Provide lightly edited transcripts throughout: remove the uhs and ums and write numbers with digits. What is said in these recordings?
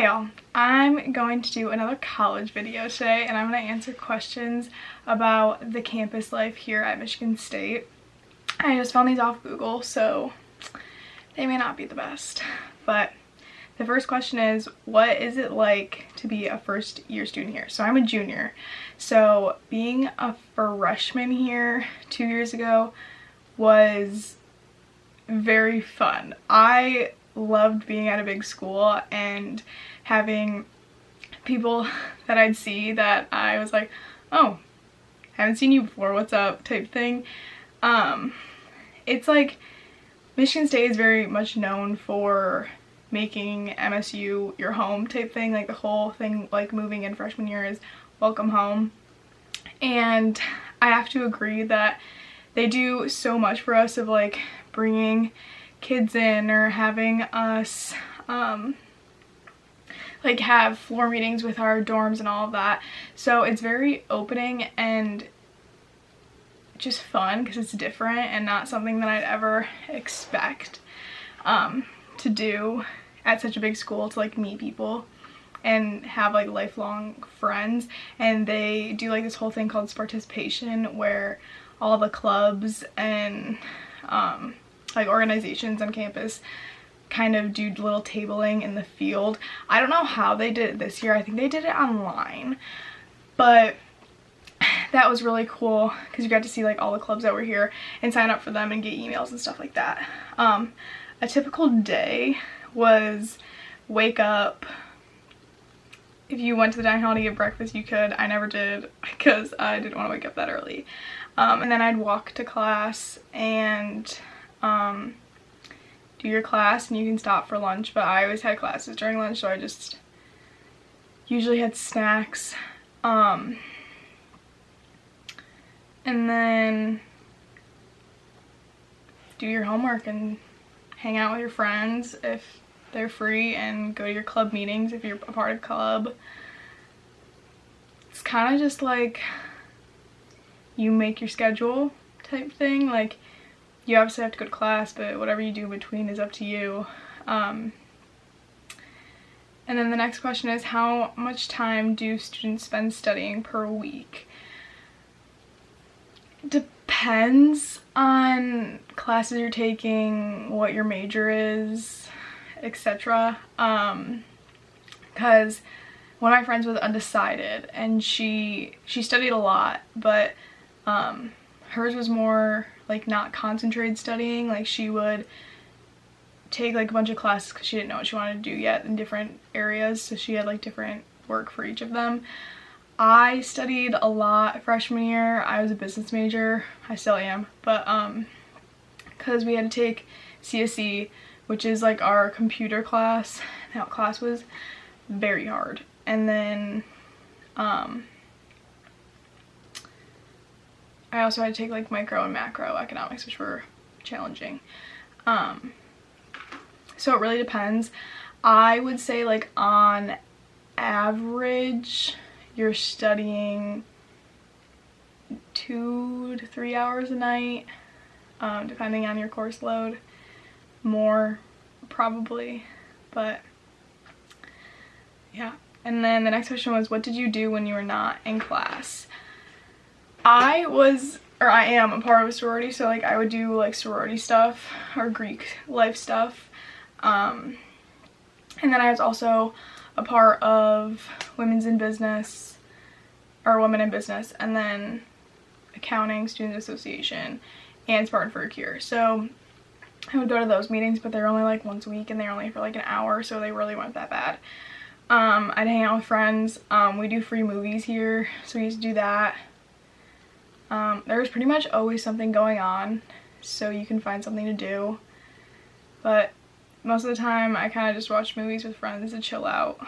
Hi y'all, I'm going to do another college video today and I'm going to answer questions about the campus life here at Michigan State. I just found these off Google, so they may not be the best, but the first question is, what is it like to be a first year student here? So I'm a junior, so being a freshman here 2 years ago was very fun. I loved being at a big school and having people that I'd see that I was like, oh, haven't seen you before, what's up type thing. It's like Michigan State is very much known for making MSU your home type thing. Like the whole thing, like moving in freshman year is welcome home, and I have to agree that they do so much for us of like bringing kids in or having us like have floor meetings with our dorms and all of that. So it's very opening and just fun because it's different and not something that I'd ever expect to do at such a big school, to like meet people and have like lifelong friends. And they do like this whole thing called participation where all the clubs and like organizations on campus kind of do little tabling in the field. I don't know how they did it this year. I think they did it online, but that was really cool because you got to see like all the clubs that were here and sign up for them and get emails and stuff like that. A typical day was wake up. If you went to the dining hall to get breakfast, you could. I never did because I didn't want to wake up that early. And then I'd walk to class and do your class, and you can stop for lunch, but I always had classes during lunch, so I just usually had snacks. And then do your homework and hang out with your friends if they're free, and go to your club meetings if you're a part of club. It's kind of just like you make your schedule type thing. Like, you obviously have to go to class, but whatever you do in between is up to you. And then the next question is, how much time do students spend studying per week? Depends on classes you're taking, what your major is, etc. Because one of my friends was undecided and she studied a lot, but hers was more like not concentrated studying. Like, she would take like a bunch of classes because she didn't know what she wanted to do yet in different areas, so she had like different work for each of them. I studied a lot freshman year. I was a business major. I still am, but because we had to take CSE, which is like our computer class. That class was very hard. And then I also had to take like micro and macro economics, which were challenging. So it really depends. I would say like on average you're studying 2 to 3 hours a night, depending on your course load. More probably, but yeah. And then the next question was, what did you do when you were not in class? I am a part of a sorority, so like I would do like sorority stuff or Greek life stuff. And then I was also a part of women's in business, or women in business, and then accounting, student association, and Spartan for a Cure. So I would go to those meetings, but they're only like once a week and they're only for like an hour, so they really weren't that bad. I'd hang out with friends. We do free movies here, so we used to do that. There was pretty much always something going on, so you can find something to do. But most of the time I kind of just watch movies with friends to chill out.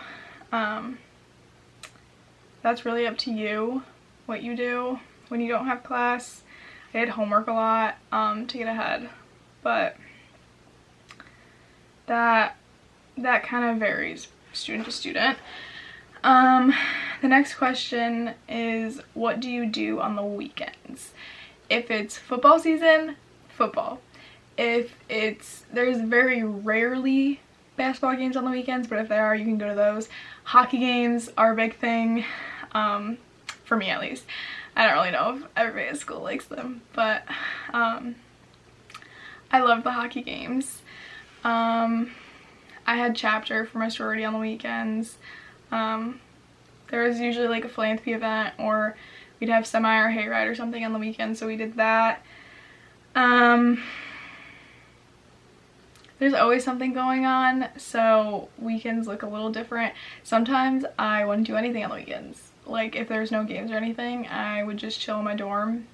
That's really up to you what you do when you don't have class. I did homework a lot to get ahead, but that kind of varies student to student. The next question is, what do you do on the weekends? If it's football season, football. If it's, there's very rarely basketball games on the weekends, but if there are, you can go to those. Hockey games are a big thing, for me at least. I don't really know if everybody at school likes them, but I love the hockey games. I had chapter for my sorority on the weekends. There was usually like a philanthropy event, or we'd have semi or hayride or something on the weekend, so we did that. There's always something going on, so weekends look a little different. Sometimes I wouldn't do anything on the weekends. Like if there's no games or anything, I would just chill in my dorm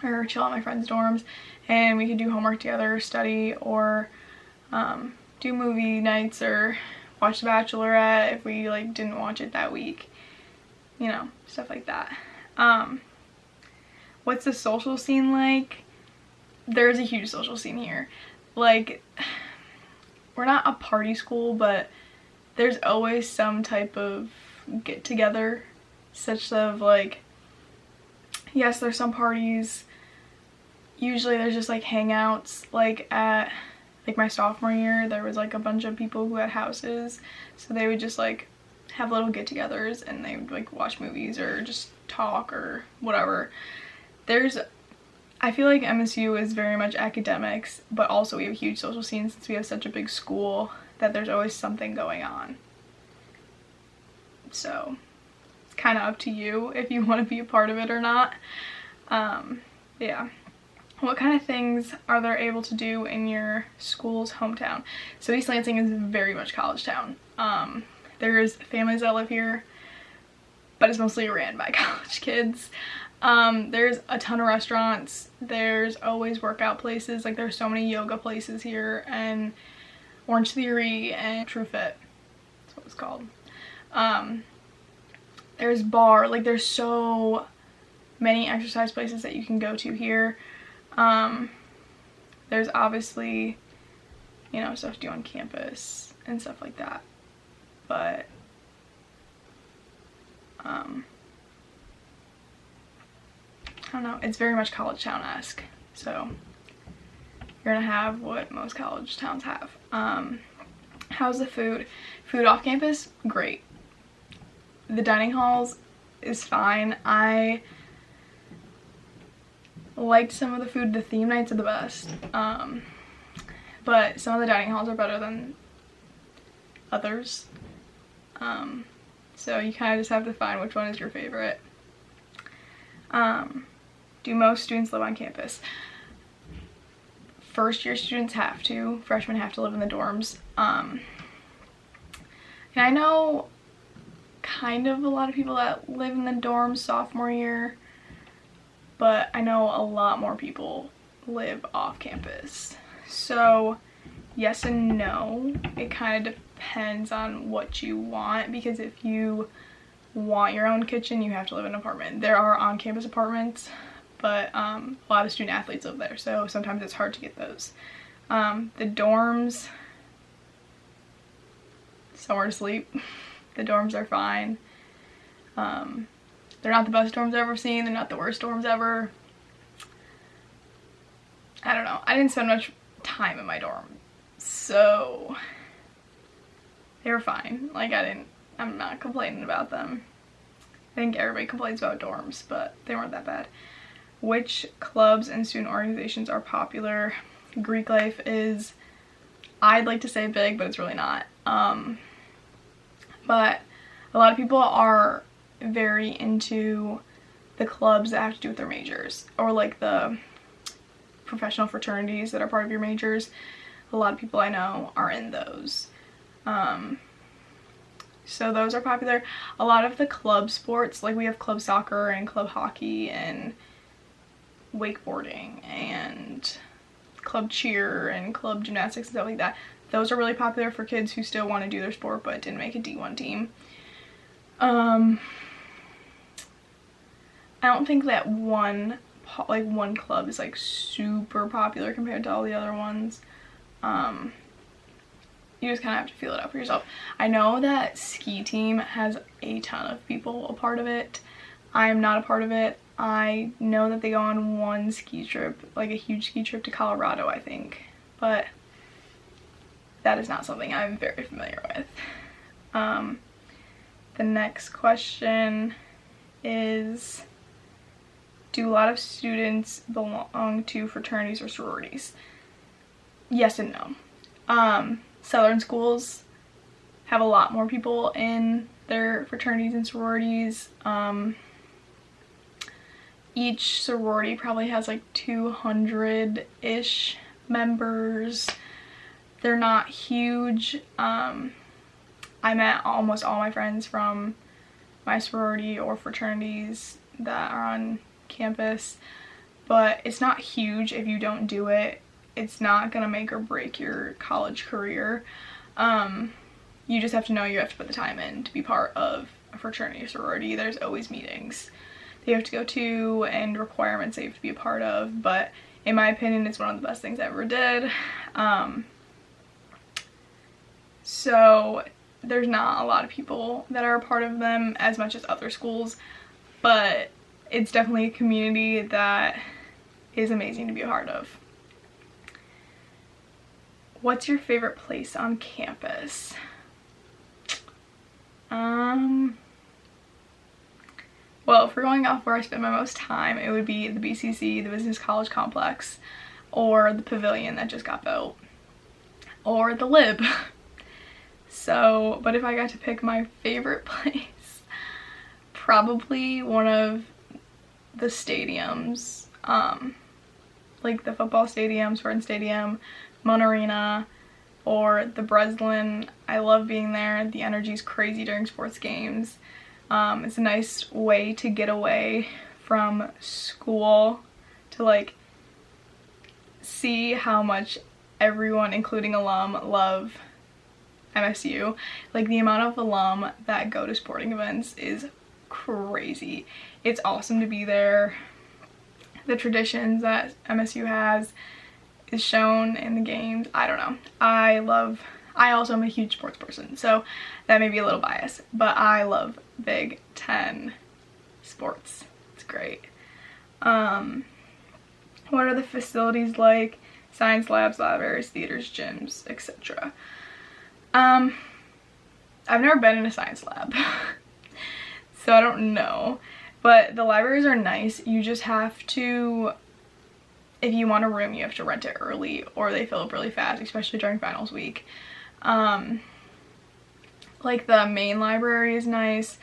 or chill at my friends' dorms, and we could do homework together, study, or do movie nights or watch The Bachelorette if we like didn't watch it that week, you know, stuff like that. What's the social scene like? There's a huge social scene here. Like, we're not a party school, but there's always some type of get together, such of like, yes, there's some parties. Usually there's just like hangouts. Like at like my sophomore year, there was like a bunch of people who had houses, so they would just like have little get-togethers and they would like watch movies or just talk or whatever. I feel like MSU is very much academics, but also we have a huge social scene since we have such a big school that there's always something going on. So it's kind of up to you if you want to be a part of it or not. Yeah. What kind of things are there able to do in your school's hometown? So East Lansing is very much college town. There's families that live here, but it's mostly ran by college kids. There's a ton of restaurants. There's always workout places. Like there's so many yoga places here, and Orange Theory and TrueFit. That's what it's called. There's bar. Like there's so many exercise places that you can go to here. There's obviously, you know, stuff to do on campus and stuff like that. But I don't know, it's very much college town-esque, so you're gonna have what most college towns have. How's the food? Food off campus? Great. The dining halls is fine. I liked some of the food. The theme nights are the best, but some of the dining halls are better than others. So you kind of just have to find which one is your favorite. Do most students live on campus? First year students have to. Freshmen have to live in the dorms. And I know kind of a lot of people that live in the dorms sophomore year, but I know a lot more people live off campus. So yes and no. It kind of depends on what you want, because if you want your own kitchen, you have to live in an apartment. There are on-campus apartments, but a lot of student athletes live there, so sometimes it's hard to get those. The dorms, somewhere to sleep. The dorms are fine. They're not the best dorms I've ever seen. They're not the worst dorms ever. I don't know. I didn't spend much time in my dorm, so they were fine. Like I'm not complaining about them. I think everybody complains about dorms, but they weren't that bad. Which clubs and student organizations are popular? Greek life is, I'd like to say big, but it's really not. But a lot of people are very into the clubs that have to do with their majors, or like the professional fraternities that are part of your majors. A lot of people I know are in those. So those are popular. A lot of the club sports, like we have club soccer and club hockey and wakeboarding and club cheer and club gymnastics and stuff like that. Those are really popular for kids who still want to do their sport but didn't make a D1 team. I don't think that one club is like super popular compared to all the other ones. You just kind of have to feel it out for yourself. I know that ski team has a ton of people a part of it. I'm not a part of it. I know that they go on one ski trip, like a huge ski trip to Colorado, I think. But that is not something I'm very familiar with. The next question is, do a lot of students belong to fraternities or sororities? Yes and no. Southern schools have a lot more people in their fraternities and sororities. Each sorority probably has like 200-ish members. They're not huge. I met almost all my friends from my sorority or fraternities that are on campus, but it's not huge. If you don't do it, it's not gonna make or break your college career. You just have to know you have to put the time in to be part of a fraternity or sorority. There's always meetings that you have to go to and requirements that you have to be a part of, but in my opinion, it's one of the best things I ever did. So there's not a lot of people that are a part of them as much as other schools, but it's definitely a community that is amazing to be a part of. What's your favorite place on campus? Well, if we're going off where I spend my most time, it would be the BCC, the Business College Complex, or the Pavilion that just got built, or the Lib. So, but if I got to pick my favorite place, probably one of the stadiums, like the football stadium, Spartan Stadium, Mon Arena, or the Breslin. I love being there. The energy's crazy during sports games. It's a nice way to get away from school, to like see how much everyone, including alum, love MSU. Like the amount of alum that go to sporting events is crazy. It's awesome to be there. The traditions that MSU has is shown in the games. I don't know. I also am a huge sports person, so that may be a little biased, but I love Big Ten sports. It's great. What are the facilities like? Science labs, libraries, theaters, gyms, etc. I've never been in a science lab, so I don't know, but the libraries are nice. You just have to, if you want a room, you have to rent it early or they fill up really fast, especially during finals week. Like the main library is nice.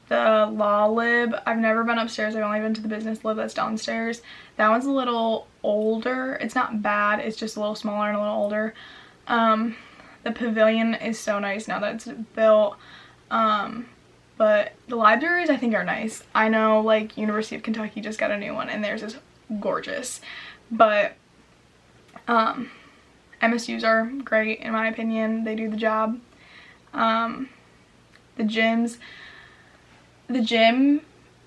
The law lib, I've never been upstairs. I've only been to the business lib that's downstairs. That one's a little older. It's not bad, it's just a little smaller and a little older. The Pavilion is so nice now that it's built. But the libraries I think are nice. I know like University of Kentucky just got a new one and theirs is gorgeous. But MSUs are great in my opinion. They do the job. The gym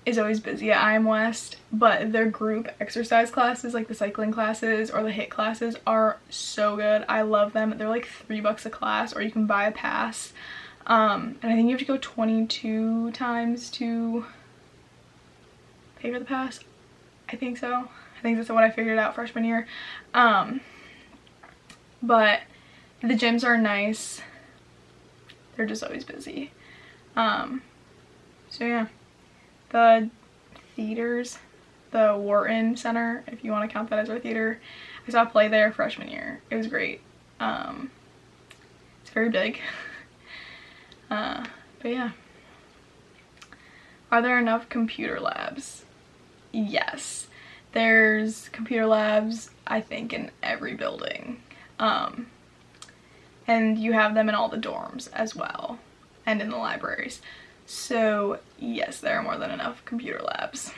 is always busy at IM West, but their group exercise classes, like the cycling classes or the HIIT classes, are so good. I love them. They're like $3 a class, or you can buy a pass. And I think you have to go 22 times to pay for the pass. I think so. I think that's what I figured out freshman year. But the gyms are nice. They're just always busy. So yeah. The theaters, the Wharton Center, if you want to count that as our theater, I saw a play there freshman year. It was great. It's very big. But yeah. Are there enough computer labs? Yes. There's computer labs, I think, in every building. And you have them in all the dorms as well, and in the libraries. So yes, there are more than enough computer labs.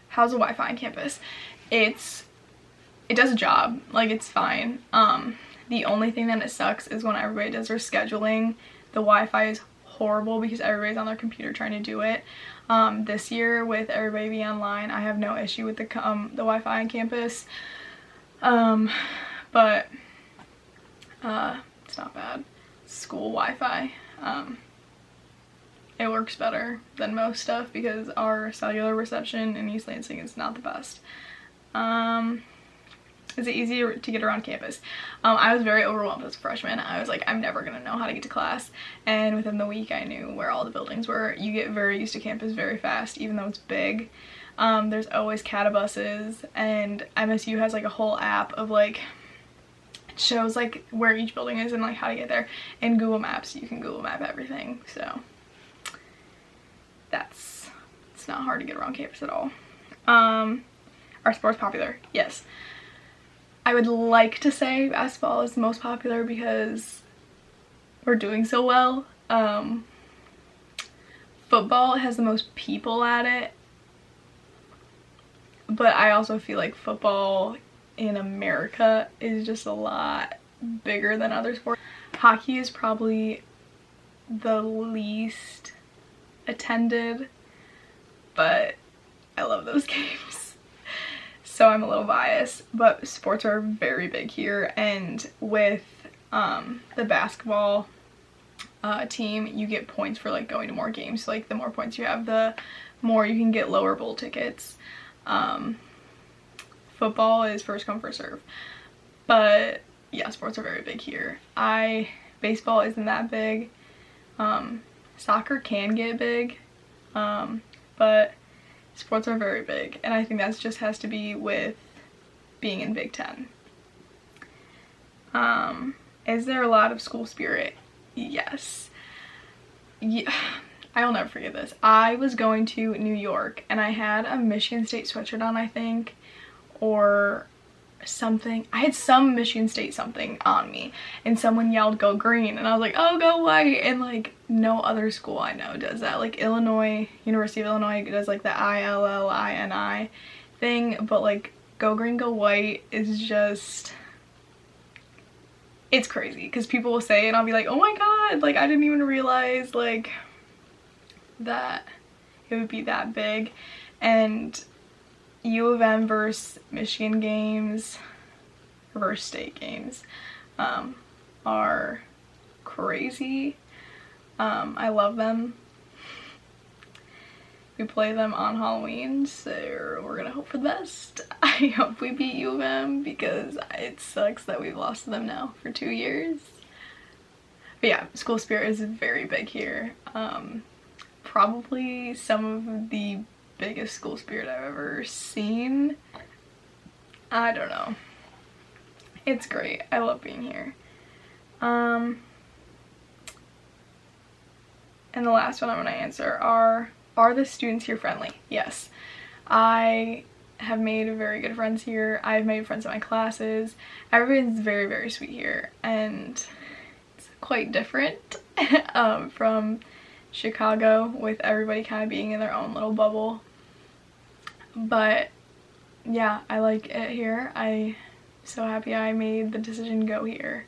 How's the Wi-Fi on campus? It does a job, like it's fine. The only thing that it sucks is when everybody does their scheduling. The Wi-Fi is horrible because everybody's on their computer trying to do it. This year with everybody being online, I have no issue with the Wi-Fi on campus. But it's not bad. School Wi-Fi. It works better than most stuff because our cellular reception in East Lansing is not the best. Is it easy to get around campus? I was very overwhelmed as a freshman. I was like, I'm never gonna know how to get to class. And within the week, I knew where all the buildings were. You get very used to campus very fast, even though it's big. There's always catabuses, and MSU has like a whole app of like, it shows like where each building is and like how to get there. And Google Maps, you can Google Map everything. So it's not hard to get around campus at all. Are sports popular? Yes. I would like to say basketball is the most popular because we're doing so well. Football has the most people at it, but I also feel like football in America is just a lot bigger than other sports. Hockey is probably the least attended, but I love those games. So I'm a little biased, but sports are very big here, and with the basketball team, you get points for like going to more games. So, like, the more points you have, the more you can get lower bowl tickets. Football is first come first serve, but yeah, sports are very big here. Baseball isn't that big. Soccer can get big, but sports are very big, and I think that just has to be with being in Big Ten. Is there a lot of school spirit? Yes. Yeah, I'll never forget this. I was going to New York, and I had a Michigan State sweatshirt on, I think, or something. I had some Michigan State something on me, and someone yelled "Go Green," and I was like, "Oh, go white!" And like, no other school I know does that. Like Illinois, University of Illinois does like the ILLINI thing, but like "Go Green, Go White" is just, it's crazy because people will say it and I'll be like, oh my god, like I didn't even realize like that it would be that big. And U of M versus Michigan games, versus state games, are crazy. I love them. We play them on Halloween, so we're gonna hope for the best. I hope we beat U of M because it sucks that we've lost to them now for 2 years. But yeah, school spirit is very big here. Probably some of the biggest school spirit I've ever seen. I don't know. It's great. I love being here. And the last one I'm gonna answer are the students here friendly? Yes. I have made very good friends here. I've made friends in my classes. Everyone's very, very sweet here, and it's quite different from Chicago, with everybody kind of being in their own little bubble. But yeah, I like it here. I'm so happy I made the decision to go here.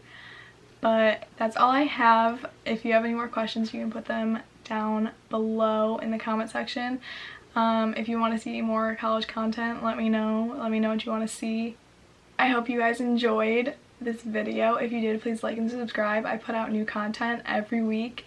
But that's all I have. If you have any more questions, you can put them down below in the comment section. If you want to see more college content, let me know. Let me know what you want to see. I hope you guys enjoyed this video. If you did, please like and subscribe. I put out new content every week.